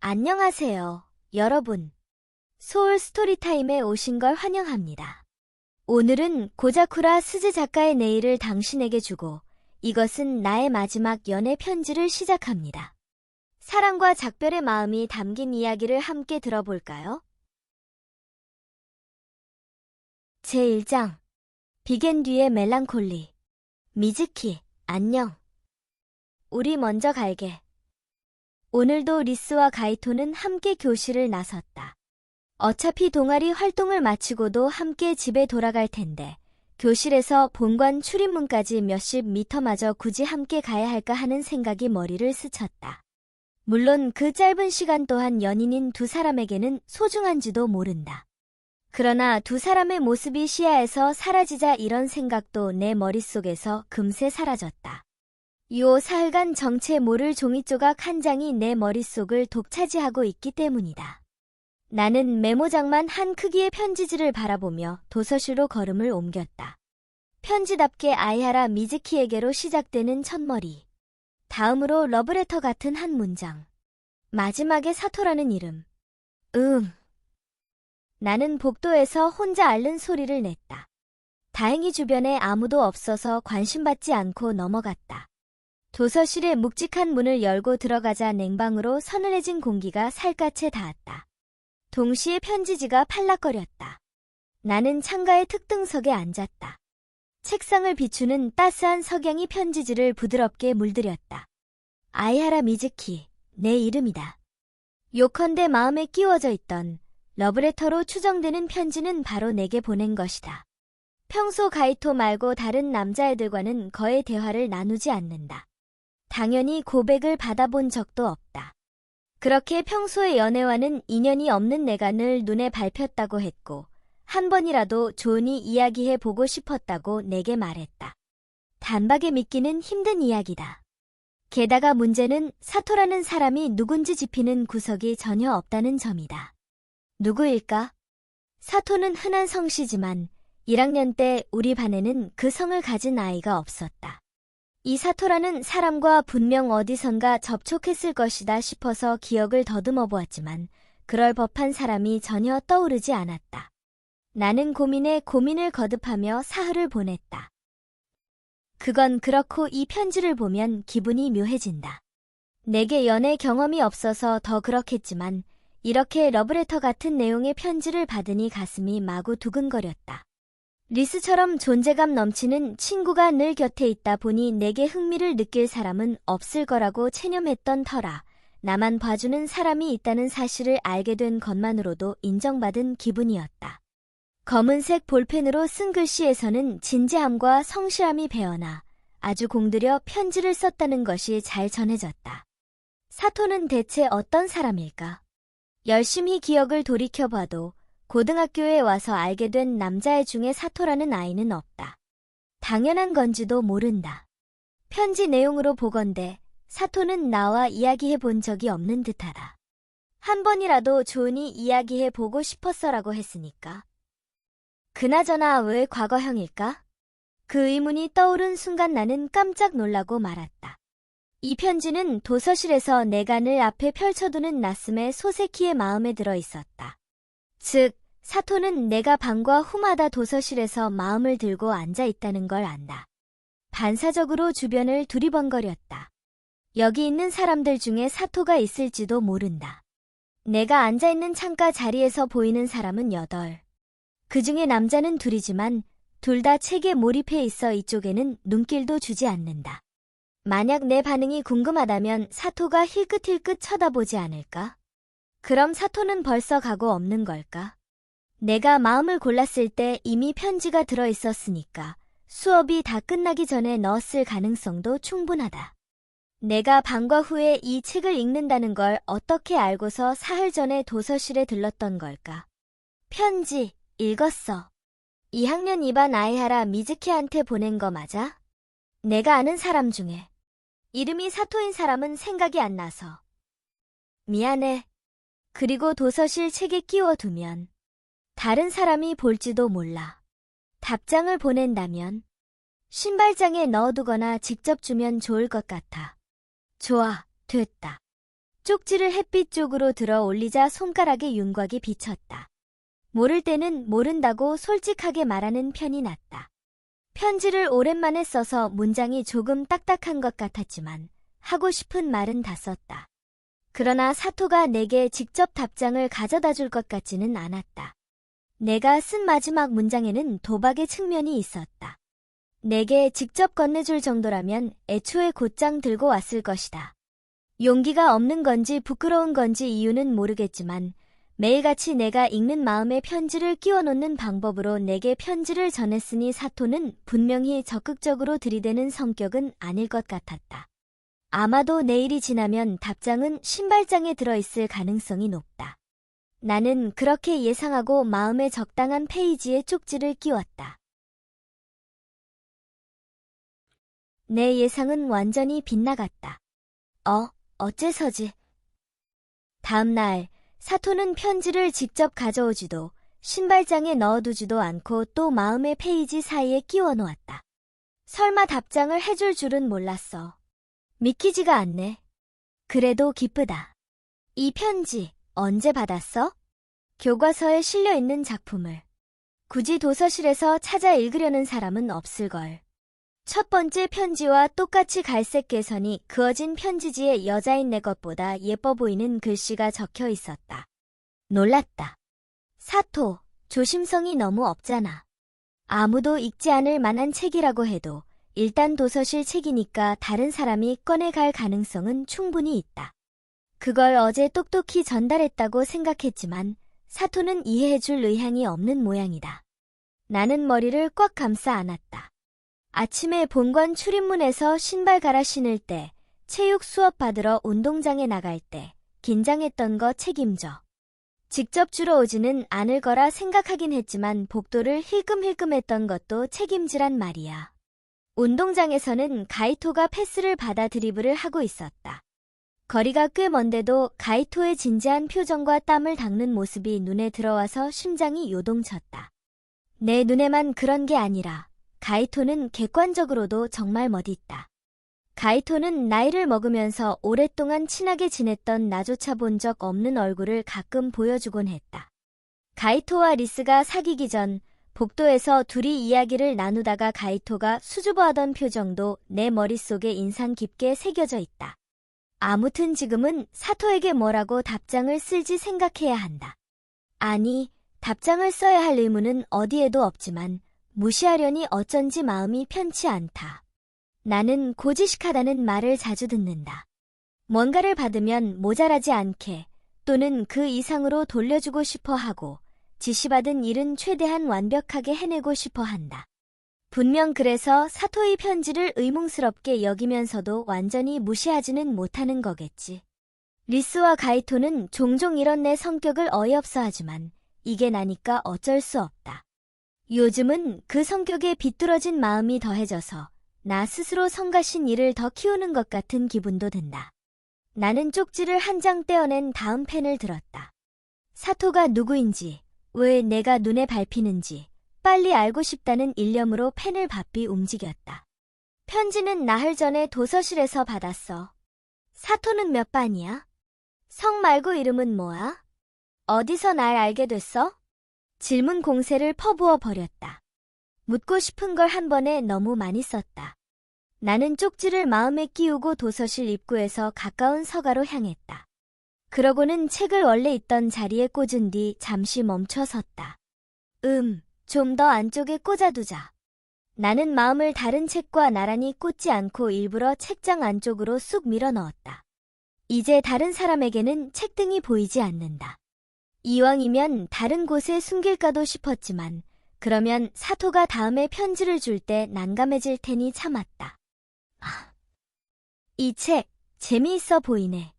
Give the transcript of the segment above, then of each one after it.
안녕하세요, 여러분. 소울 스토리타임에 오신 걸 환영합니다. 오늘은 고자쿠라 스즈 작가의 내일을 당신에게 주고 이것은 나의 마지막 연애 편지를 시작합니다. 사랑과 작별의 마음이 담긴 이야기를 함께 들어볼까요? 제1장 비겐 뒤의 멜랑콜리. 미즈키, 안녕. 우리 먼저 갈게. 오늘도 리스와 가이토는 함께 교실을 나섰다. 어차피 동아리 활동을 마치고도 함께 집에 돌아갈 텐데 교실에서 본관 출입문까지 몇십 미터마저 굳이 함께 가야 할까 하는 생각이 머리를 스쳤다. 물론 그 짧은 시간 또한 연인인 두 사람에게는 소중한지도 모른다. 그러나 두 사람의 모습이 시야에서 사라지자 이런 생각도 내 머릿속에서 금세 사라졌다. 요 사흘간 정체 모를 종이조각 한 장이 내 머릿속을 독차지하고 있기 때문이다. 나는 메모장만 한 크기의 편지지를 바라보며 도서실로 걸음을 옮겼다. 편지답게 아이하라 미즈키에게로 시작되는 첫머리. 다음으로 러브레터 같은 한 문장. 마지막에 사토라는 이름. 나는 복도에서 혼자 앓는 소리를 냈다. 다행히 주변에 아무도 없어서 관심받지 않고 넘어갔다. 도서실의 묵직한 문을 열고 들어가자 냉방으로 서늘해진 공기가 살갗에 닿았다. 동시에 편지지가 팔락거렸다. 나는 창가의 특등석에 앉았다. 책상을 비추는 따스한 석양이 편지지를 부드럽게 물들였다. 아이하라 미즈키, 내 이름이다. 요컨대 마음에 끼워져 있던 러브레터로 추정되는 편지는 바로 내게 보낸 것이다. 평소 가이토 말고 다른 남자애들과는 거의 대화를 나누지 않는다. 당연히 고백을 받아본 적도 없다. 그렇게 평소의 연애와는 인연이 없는 내가 늘 눈에 밟혔다고 했고 한 번이라도 조은이 이야기해보고 싶었다고 내게 말했다. 단박에 믿기는 힘든 이야기다. 게다가 문제는 사토라는 사람이 누군지 짚히는 구석이 전혀 없다는 점이다. 누구일까? 사토는 흔한 성씨지만 1학년 때 우리 반에는 그 성을 가진 아이가 없었다. 이 사토라는 사람과 분명 어디선가 접촉했을 것이다 싶어서 기억을 더듬어 보았지만 그럴 법한 사람이 전혀 떠오르지 않았다. 나는 고민에 고민을 거듭하며 사흘을 보냈다. 그건 그렇고 이 편지를 보면 기분이 묘해진다. 내게 연애 경험이 없어서 더 그렇겠지만 이렇게 러브레터 같은 내용의 편지를 받으니 가슴이 마구 두근거렸다. 리스처럼 존재감 넘치는 친구가 늘 곁에 있다 보니 내게 흥미를 느낄 사람은 없을 거라고 체념했던 터라 나만 봐주는 사람이 있다는 사실을 알게 된 것만으로도 인정받은 기분이었다. 검은색 볼펜으로 쓴 글씨에서는 진지함과 성실함이 배어나 아주 공들여 편지를 썼다는 것이 잘 전해졌다. 사토는 대체 어떤 사람일까? 열심히 기억을 돌이켜봐도 고등학교에 와서 알게 된 남자애 중에 사토라는 아이는 없다. 당연한 건지도 모른다. 편지 내용으로 보건대 사토는 나와 이야기해 본 적이 없는 듯하다. 한 번이라도 조은이 이야기해 보고 싶었어라고 했으니까. 그나저나 왜 과거형일까? 그 의문이 떠오른 순간 나는 깜짝 놀라고 말았다. 이 편지는 도서실에서 내가 늘 앞에 펼쳐두는 나스의 소세키의 마음에 들어 있었다. 즉, 사토는 내가 방과 후마다 도서실에서 마음을 들고 앉아 있다는 걸 안다. 반사적으로 주변을 두리번거렸다. 여기 있는 사람들 중에 사토가 있을지도 모른다. 내가 앉아있는 창가 자리에서 보이는 사람은 8. 그 중에 남자는 2이지만 둘 다 책에 몰입해 있어 이쪽에는 눈길도 주지 않는다. 만약 내 반응이 궁금하다면 사토가 힐끗힐끗 쳐다보지 않을까? 그럼 사토는 벌써 가고 없는 걸까? 내가 마음을 골랐을 때 이미 편지가 들어있었으니까 수업이 다 끝나기 전에 넣었을 가능성도 충분하다. 내가 방과 후에 이 책을 읽는다는 걸 어떻게 알고서 사흘 전에 도서실에 들렀던 걸까? 편지, 읽었어. 2학년 2반 아이하라 미즈키한테 보낸 거 맞아? 내가 아는 사람 중에. 이름이 사토인 사람은 생각이 안 나서. 미안해. 그리고 도서실 책에 끼워두면 다른 사람이 볼지도 몰라. 답장을 보낸다면 신발장에 넣어두거나 직접 주면 좋을 것 같아. 좋아, 됐다. 쪽지를 햇빛 쪽으로 들어 올리자 손가락에 윤곽이 비쳤다. 모를 때는 모른다고 솔직하게 말하는 편이 낫다. 편지를 오랜만에 써서 문장이 조금 딱딱한 것 같았지만 하고 싶은 말은 다 썼다. 그러나 사토가 내게 직접 답장을 가져다 줄 것 같지는 않았다. 내가 쓴 마지막 문장에는 도박의 측면이 있었다. 내게 직접 건네줄 정도라면 애초에 곧장 들고 왔을 것이다. 용기가 없는 건지 부끄러운 건지 이유는 모르겠지만 매일같이 내가 읽는 마음의 편지를 끼워놓는 방법으로 내게 편지를 전했으니 사토는 분명히 적극적으로 들이대는 성격은 아닐 것 같았다. 아마도 내일이 지나면 답장은 신발장에 들어있을 가능성이 높다. 나는 그렇게 예상하고 마음에 적당한 페이지에 쪽지를 끼웠다. 내 예상은 완전히 빗나갔다. 어째서지? 다음 날 사토는 편지를 직접 가져오지도 신발장에 넣어두지도 않고 또 마음의 페이지 사이에 끼워 놓았다. 설마 답장을 해줄 줄은 몰랐어. 믿기지가 않네. 그래도 기쁘다. 이 편지 언제 받았어? 교과서에 실려있는 작품을. 굳이 도서실에서 찾아 읽으려는 사람은 없을걸. 첫 번째 편지와 똑같이 갈색 개선이 그어진 편지지에 여자인 내 것보다 예뻐 보이는 글씨가 적혀 있었다. 놀랐다. 사토, 조심성이 너무 없잖아. 아무도 읽지 않을 만한 책이라고 해도 일단 도서실 책이니까 다른 사람이 꺼내갈 가능성은 충분히 있다. 그걸 어제 똑똑히 전달했다고 생각했지만 사토는 이해해줄 의향이 없는 모양이다. 나는 머리를 꽉 감싸 안았다. 아침에 본관 출입문에서 신발 갈아 신을 때, 체육 수업 받으러 운동장에 나갈 때 긴장했던 거 책임져. 직접 주러 오지는 않을 거라 생각하긴 했지만 복도를 힐끔힐끔했던 것도 책임지란 말이야. 운동장에서는 가이토가 패스를 받아 드리블을 하고 있었다. 거리가 꽤 먼데도 가이토의 진지한 표정과 땀을 닦는 모습이 눈에 들어와서 심장이 요동쳤다. 내 눈에만 그런 게 아니라 가이토는 객관적으로도 정말 멋있다. 가이토는 나이를 먹으면서 오랫동안 친하게 지냈던 나조차 본 적 없는 얼굴을 가끔 보여주곤 했다. 가이토와 리스가 사귀기 전 복도에서 둘이 이야기를 나누다가 가이토가 수줍어하던 표정도 내 머릿속에 인상 깊게 새겨져 있다. 아무튼 지금은 사토에게 뭐라고 답장을 쓸지 생각해야 한다. 아니, 답장을 써야 할 의무는 어디에도 없지만 무시하려니 어쩐지 마음이 편치 않다. 나는 고지식하다는 말을 자주 듣는다. 뭔가를 받으면 모자라지 않게 또는 그 이상으로 돌려주고 싶어 하고 지시받은 일은 최대한 완벽하게 해내고 싶어 한다. 분명 그래서 사토의 편지를 의문스럽게 여기면서도 완전히 무시하지는 못하는 거겠지. 리스와 가이토는 종종 이런 내 성격을 어이없어 하지만 이게 나니까 어쩔 수 없다. 요즘은 그 성격에 비뚤어진 마음이 더해져서 나 스스로 성가신 일을 더 키우는 것 같은 기분도 든다. 나는 쪽지를 한 장 떼어낸 다음 펜을 들었다. 사토가 누구인지, 왜 내가 눈에 밟히는지 빨리 알고 싶다는 일념으로 펜을 바삐 움직였다. 편지는 나흘 전에 도서실에서 받았어. 사토는 몇 반이야? 성 말고 이름은 뭐야? 어디서 날 알게 됐어? 질문 공세를 퍼부어 버렸다. 묻고 싶은 걸 한 번에 너무 많이 썼다. 나는 쪽지를 마음에 끼우고 도서실 입구에서 가까운 서가로 향했다. 그러고는 책을 원래 있던 자리에 꽂은 뒤 잠시 멈춰 섰다. 좀 더 안쪽에 꽂아두자. 나는 마음을 다른 책과 나란히 꽂지 않고 일부러 책장 안쪽으로 쑥 밀어 넣었다. 이제 다른 사람에게는 책등이 보이지 않는다. 이왕이면 다른 곳에 숨길까도 싶었지만 그러면 사토가 다음에 편지를 줄 때 난감해질 테니 참았다. 이 책 재미있어 보이네.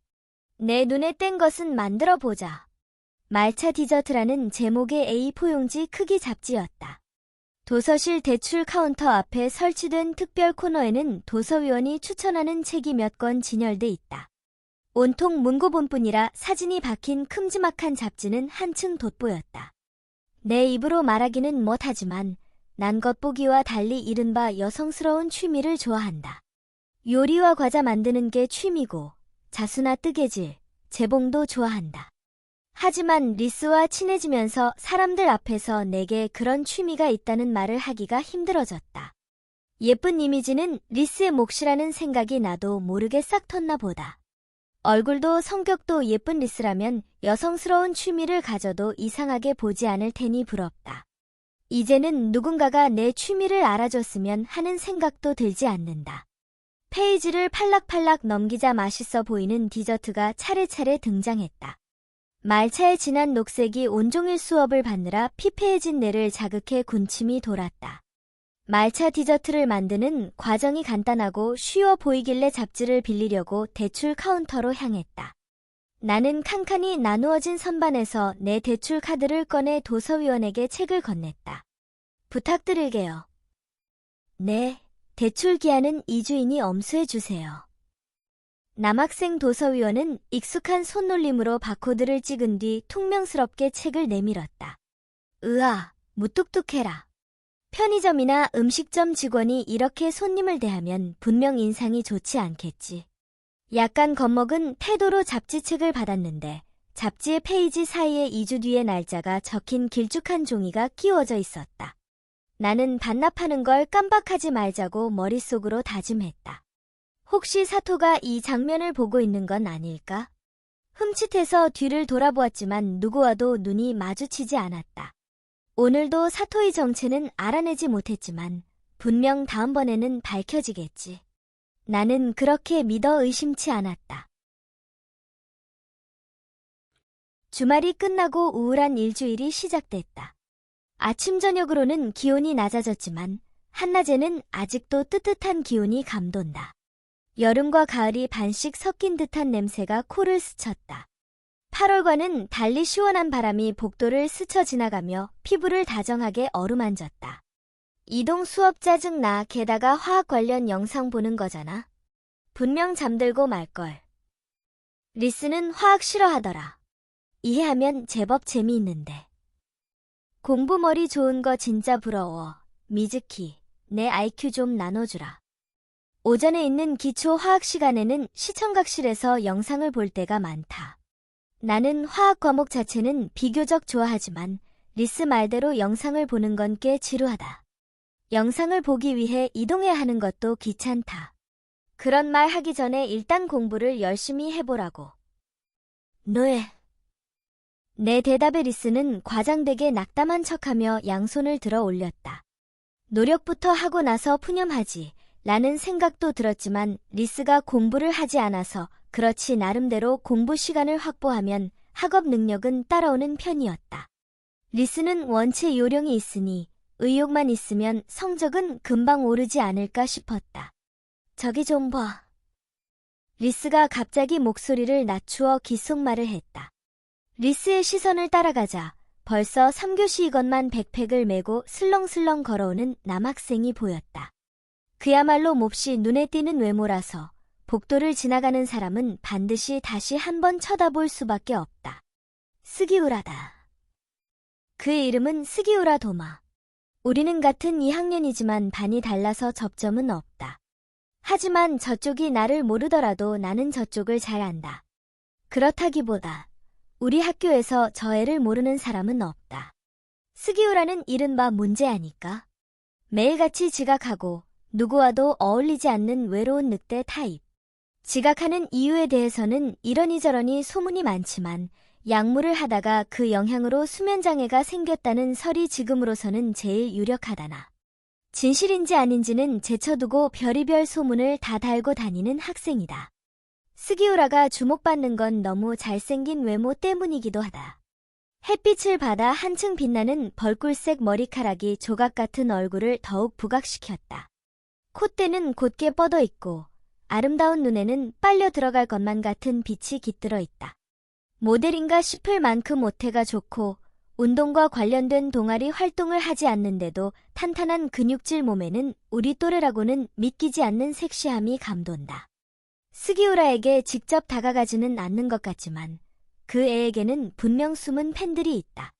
내 눈에 띈 것은 만들어 보자. 말차 디저트라는 제목의 A4용지 크기 잡지였다. 도서실 대출 카운터 앞에 설치된 특별 코너에는 도서위원이 추천하는 책이 몇 권 진열돼 있다. 온통 문고본뿐이라 사진이 박힌 큼지막한 잡지는 한층 돋보였다. 내 입으로 말하기는 못하지만 난 겉보기와 달리 이른바 여성스러운 취미를 좋아한다. 요리와 과자 만드는 게 취미고 자수나 뜨개질, 재봉도 좋아한다. 하지만 리스와 친해지면서 사람들 앞에서 내게 그런 취미가 있다는 말을 하기가 힘들어졌다. 예쁜 이미지는 리스의 몫이라는 생각이 나도 모르게 싹 텄나 보다. 얼굴도 성격도 예쁜 리스라면 여성스러운 취미를 가져도 이상하게 보지 않을 테니 부럽다. 이제는 누군가가 내 취미를 알아줬으면 하는 생각도 들지 않는다. 페이지를 팔락팔락 넘기자 맛있어 보이는 디저트가 차례차례 등장했다. 말차의 진한 녹색이 온종일 수업을 받느라 피폐해진 뇌를 자극해 군침이 돌았다. 말차 디저트를 만드는 과정이 간단하고 쉬워 보이길래 잡지를 빌리려고 대출 카운터로 향했다. 나는 칸칸이 나누어진 선반에서 내 대출 카드를 꺼내 도서위원에게 책을 건넸다. 부탁드릴게요. 네, 대출 기한은 2주이니 엄수해 주세요. 남학생 도서위원은 익숙한 손놀림으로 바코드를 찍은 뒤 퉁명스럽게 책을 내밀었다. 으아, 무뚝뚝해라. 편의점이나 음식점 직원이 이렇게 손님을 대하면 분명 인상이 좋지 않겠지. 약간 겁먹은 태도로 잡지책을 받았는데 잡지의 페이지 사이에 2주 뒤의 날짜가 적힌 길쭉한 종이가 끼워져 있었다. 나는 반납하는 걸 깜빡하지 말자고 머릿속으로 다짐했다. 혹시 사토가 이 장면을 보고 있는 건 아닐까? 흠칫해서 뒤를 돌아보았지만 누구와도 눈이 마주치지 않았다. 오늘도 사토의 정체는 알아내지 못했지만 분명 다음번에는 밝혀지겠지. 나는 그렇게 믿어 의심치 않았다. 주말이 끝나고 우울한 일주일이 시작됐다. 아침 저녁으로는 기온이 낮아졌지만 한낮에는 아직도 뜨뜻한 기온이 감돈다. 여름과 가을이 반씩 섞인 듯한 냄새가 코를 스쳤다. 8월과는 달리 시원한 바람이 복도를 스쳐 지나가며 피부를 다정하게 어루만졌다. 이동 수업 짜증나. 게다가 화학 관련 영상 보는 거잖아. 분명 잠들고 말걸. 리스는 화학 싫어하더라. 이해하면 제법 재미있는데. 공부 머리 좋은 거 진짜 부러워. 미즈키, 내 IQ 좀 나눠주라. 오전에 있는 기초 화학 시간에는 시청각실에서 영상을 볼 때가 많다. 나는 화학 과목 자체는 비교적 좋아하지만 리스 말대로 영상을 보는 건 꽤 지루하다. 영상을 보기 위해 이동해야 하는 것도 귀찮다. 그런 말 하기 전에 일단 공부를 열심히 해보라고. 너의. 내 대답에 리스는 과장되게 낙담한 척하며 양손을 들어 올렸다. 노력부터 하고 나서 푸념하지. 라는 생각도 들었지만 리스가 공부를 하지 않아서 그렇지 나름대로 공부 시간을 확보하면 학업 능력은 따라오는 편이었다. 리스는 원체 요령이 있으니 의욕만 있으면 성적은 금방 오르지 않을까 싶었다. 저기 좀 봐. 리스가 갑자기 목소리를 낮추어 귓속말을 했다. 리스의 시선을 따라가자 벌써 3교시 이것만 백팩을 메고 슬렁슬렁 걸어오는 남학생이 보였다. 그야말로 몹시 눈에 띄는 외모라서 복도를 지나가는 사람은 반드시 다시 한번 쳐다볼 수밖에 없다. 스기우라다. 그의 이름은 스기우라 도마. 우리는 같은 2학년이지만 반이 달라서 접점은 없다. 하지만 저쪽이 나를 모르더라도 나는 저쪽을 잘 안다. 그렇다기보다 우리 학교에서 저 애를 모르는 사람은 없다. 스기우라는 이른바 문제아니까. 매일같이 지각하고 누구와도 어울리지 않는 외로운 늑대 타입. 지각하는 이유에 대해서는 이러니저러니 소문이 많지만 약물을 하다가 그 영향으로 수면장애가 생겼다는 설이 지금으로서는 제일 유력하다나. 진실인지 아닌지는 제쳐두고 별의별 소문을 다 달고 다니는 학생이다. 스기우라가 주목받는 건 너무 잘생긴 외모 때문이기도 하다. 햇빛을 받아 한층 빛나는 벌꿀색 머리카락이 조각 같은 얼굴을 더욱 부각시켰다. 콧대는 곧게 뻗어 있고 아름다운 눈에는 빨려 들어갈 것만 같은 빛이 깃들어 있다. 모델인가 싶을 만큼 옷태가 좋고 운동과 관련된 동아리 활동을 하지 않는데도 탄탄한 근육질 몸에는 우리 또래라고는 믿기지 않는 섹시함이 감돈다. 스기우라에게 직접 다가가지는 않는 것 같지만 그 애에게는 분명 숨은 팬들이 있다.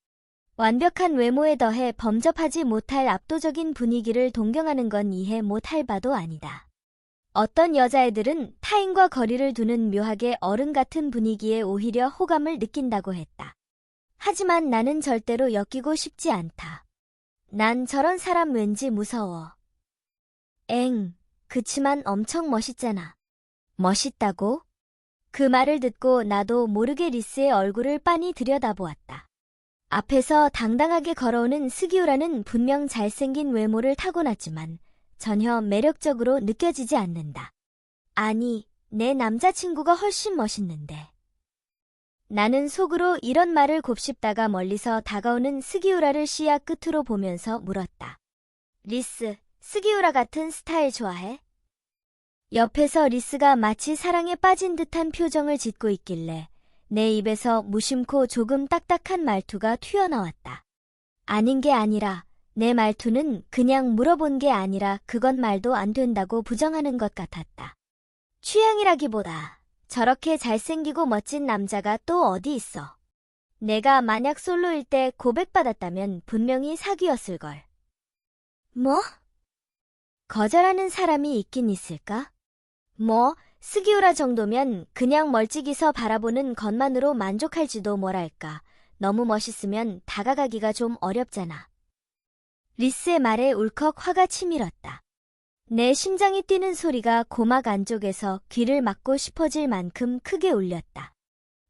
완벽한 외모에 더해 범접하지 못할 압도적인 분위기를 동경하는 건 이해 못할 바도 아니다. 어떤 여자애들은 타인과 거리를 두는 묘하게 어른 같은 분위기에 오히려 호감을 느낀다고 했다. 하지만 나는 절대로 엮이고 싶지 않다. 난 저런 사람 왠지 무서워. 엥, 그치만 엄청 멋있잖아. 멋있다고? 그 말을 듣고 나도 모르게 리스의 얼굴을 빤히 들여다보았다. 앞에서 당당하게 걸어오는 스기우라는 분명 잘생긴 외모를 타고났지만 전혀 매력적으로 느껴지지 않는다. 아니, 내 남자친구가 훨씬 멋있는데. 나는 속으로 이런 말을 곱씹다가 멀리서 다가오는 스기우라를 시야 끝으로 보면서 물었다. 리스, 스기우라 같은 스타일 좋아해? 옆에서 리스가 마치 사랑에 빠진 듯한 표정을 짓고 있길래 내 입에서 무심코 조금 딱딱한 말투가 튀어나왔다. 아닌 게 아니라 내 말투는 그냥 물어본 게 아니라 그건 말도 안 된다고 부정하는 것 같았다. 취향이라기보다 저렇게 잘생기고 멋진 남자가 또 어디 있어. 내가 만약 솔로일 때 고백받았다면 분명히 사귀었을걸. 뭐? 거절하는 사람이 있긴 있을까? 뭐, 스기우라 정도면 그냥 멀찍이서 바라보는 것만으로 만족할지도 뭐랄까. 너무 멋있으면 다가가기가 좀 어렵잖아. 리스의 말에 울컥 화가 치밀었다. 내 심장이 뛰는 소리가 고막 안쪽에서 귀를 막고 싶어질 만큼 크게 울렸다.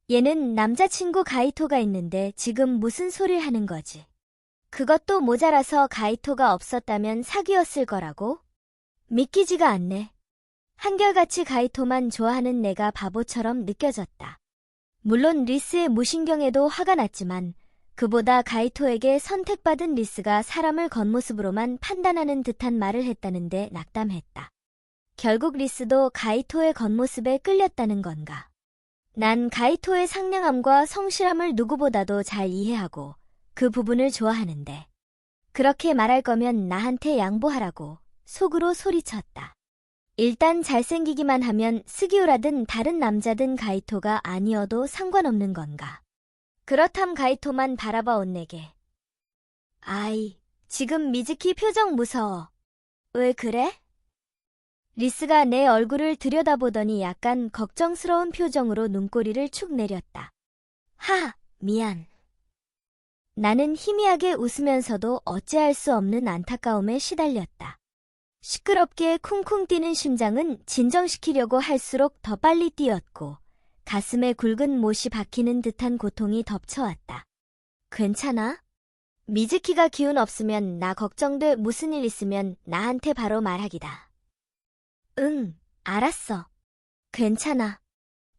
얘는 남자친구 가이토가 있는데 지금 무슨 소리를 하는 거지? 그것도 모자라서 가이토가 없었다면 사귀었을 거라고? 믿기지가 않네. 한결같이 가이토만 좋아하는 내가 바보처럼 느껴졌다. 물론 리스의 무신경에도 화가 났지만 그보다 가이토에게 선택받은 리스가 사람을 겉모습으로만 판단하는 듯한 말을 했다는데 낙담했다. 결국 리스도 가이토의 겉모습에 끌렸다는 건가? 난 가이토의 상냥함과 성실함을 누구보다도 잘 이해하고 그 부분을 좋아하는데 그렇게 말할 거면 나한테 양보하라고 속으로 소리쳤다. 일단 잘생기기만 하면 스기우라든 다른 남자든 가이토가 아니어도 상관없는 건가? 그렇담 가이토만 바라봐온 내게. 아이, 지금 미즈키 표정 무서워. 왜 그래? 리스가 내 얼굴을 들여다보더니 약간 걱정스러운 표정으로 눈꼬리를 축 내렸다. 미안. 나는 희미하게 웃으면서도 어찌할 수 없는 안타까움에 시달렸다. 시끄럽게 쿵쿵 뛰는 심장은 진정시키려고 할수록 더 빨리 뛰었고 가슴에 굵은 못이 박히는 듯한 고통이 덮쳐왔다. 괜찮아? 미즈키가 기운 없으면 나 걱정돼. 무슨 일 있으면 나한테 바로 말하기다. 응, 알았어. 괜찮아.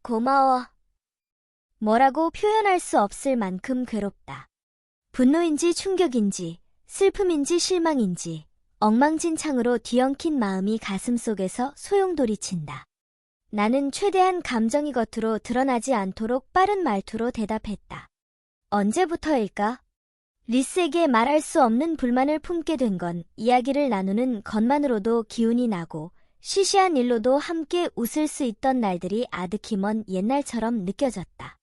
고마워. 뭐라고 표현할 수 없을 만큼 괴롭다. 분노인지 충격인지 슬픔인지 실망인지 엉망진창으로 뒤엉킨 마음이 가슴속에서 소용돌이친다. 나는 최대한 감정이 겉으로 드러나지 않도록 빠른 말투로 대답했다. 언제부터일까? 리스에게 말할 수 없는 불만을 품게 된 건 이야기를 나누는 것만으로도 기운이 나고 시시한 일로도 함께 웃을 수 있던 날들이 아득히 먼 옛날처럼 느껴졌다.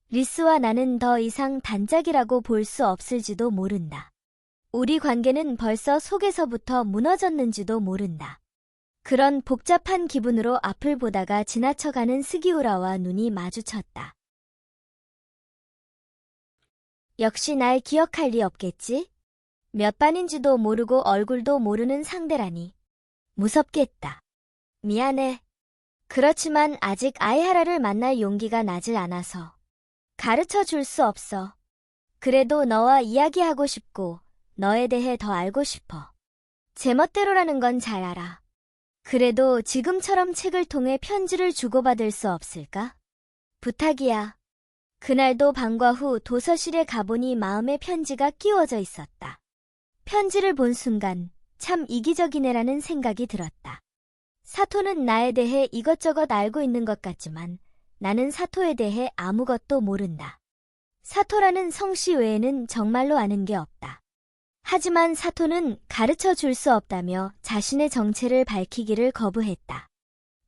리스와 나는 더 이상 단짝이라고 볼 수 없을지도 모른다. 우리 관계는 벌써 속에서부터 무너졌는지도 모른다. 그런 복잡한 기분으로 앞을 보다가 지나쳐가는 스기우라와 눈이 마주쳤다. 역시 날 기억할 리 없겠지? 몇 반인지도 모르고 얼굴도 모르는 상대라니. 무섭겠다. 미안해. 그렇지만 아직 아이하라를 만날 용기가 나질 않아서. 가르쳐 줄 수 없어. 그래도 너와 이야기하고 싶고 너에 대해 더 알고 싶어. 제멋대로라는 건 잘 알아. 그래도 지금처럼 책을 통해 편지를 주고받을 수 없을까? 부탁이야. 그날도 방과 후 도서실에 가보니 마음의 편지가 끼워져 있었다. 편지를 본 순간 참 이기적이네라는 생각이 들었다. 사토는 나에 대해 이것저것 알고 있는 것 같지만 나는 사토에 대해 아무것도 모른다. 사토라는 성씨 외에는 정말로 아는 게 없다. 하지만 사토는 가르쳐 줄 수 없다며 자신의 정체를 밝히기를 거부했다.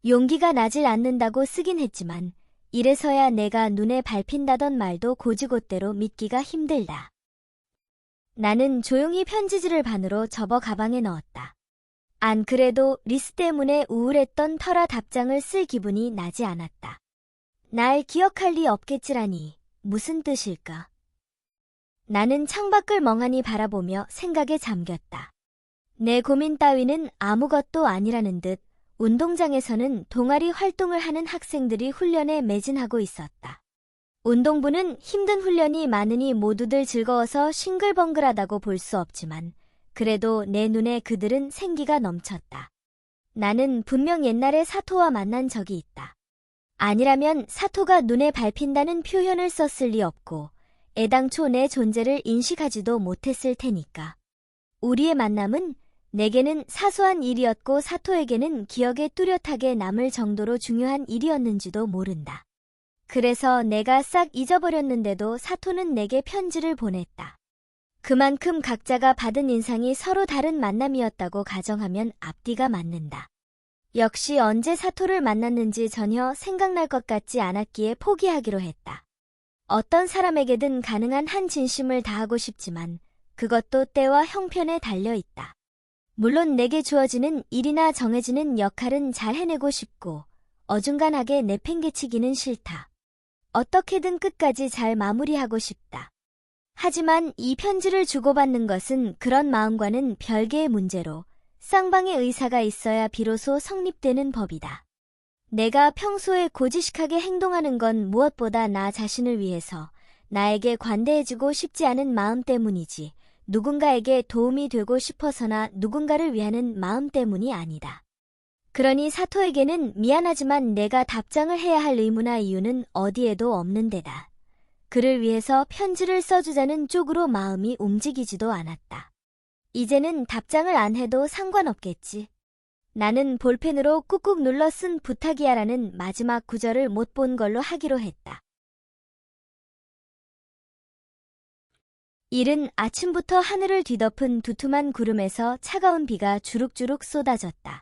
용기가 나질 않는다고 쓰긴 했지만 이래서야 내가 눈에 밟힌다던 말도 고지곳대로 믿기가 힘들다. 나는 조용히 편지지를 반으로 접어 가방에 넣었다. 안 그래도 리스 때문에 우울했던 터라 답장을 쓸 기분이 나지 않았다. 날 기억할 리 없겠지라니 무슨 뜻일까? 나는 창밖을 멍하니 바라보며 생각에 잠겼다. 내 고민 따위는 아무것도 아니라는 듯 운동장에서는 동아리 활동을 하는 학생들이 훈련에 매진하고 있었다. 운동부는 힘든 훈련이 많으니 모두들 즐거워서 싱글벙글하다고 볼 수 없지만 그래도 내 눈에 그들은 생기가 넘쳤다. 나는 분명 옛날에 사토와 만난 적이 있다. 아니라면 사토가 눈에 밟힌다는 표현을 썼을 리 없고 애당초 내 존재를 인식하지도 못했을 테니까. 우리의 만남은 내게는 사소한 일이었고 사토에게는 기억에 뚜렷하게 남을 정도로 중요한 일이었는지도 모른다. 그래서 내가 싹 잊어버렸는데도 사토는 내게 편지를 보냈다. 그만큼 각자가 받은 인상이 서로 다른 만남이었다고 가정하면 앞뒤가 맞는다. 역시 언제 사토를 만났는지 전혀 생각날 것 같지 않았기에 포기하기로 했다. 어떤 사람에게든 가능한 한 진심을 다하고 싶지만 그것도 때와 형편에 달려있다. 물론 내게 주어지는 일이나 정해지는 역할은 잘 해내고 싶고 어중간하게 내팽개치기는 싫다. 어떻게든 끝까지 잘 마무리하고 싶다. 하지만 이 편지를 주고받는 것은 그런 마음과는 별개의 문제로 쌍방의 의사가 있어야 비로소 성립되는 법이다. 내가 평소에 고지식하게 행동하는 건 무엇보다 나 자신을 위해서 나에게 관대해지고 싶지 않은 마음 때문이지 누군가에게 도움이 되고 싶어서나 누군가를 위하는 마음 때문이 아니다. 그러니 사토에게는 미안하지만 내가 답장을 해야 할 의무나 이유는 어디에도 없는 데다. 그를 위해서 편지를 써주자는 쪽으로 마음이 움직이지도 않았다. 이제는 답장을 안 해도 상관없겠지. 나는 볼펜으로 꾹꾹 눌러 쓴 부탁이야라는 마지막 구절을 못 본 걸로 하기로 했다. 이른 아침부터 하늘을 뒤덮은 두툼한 구름에서 차가운 비가 주룩주룩 쏟아졌다.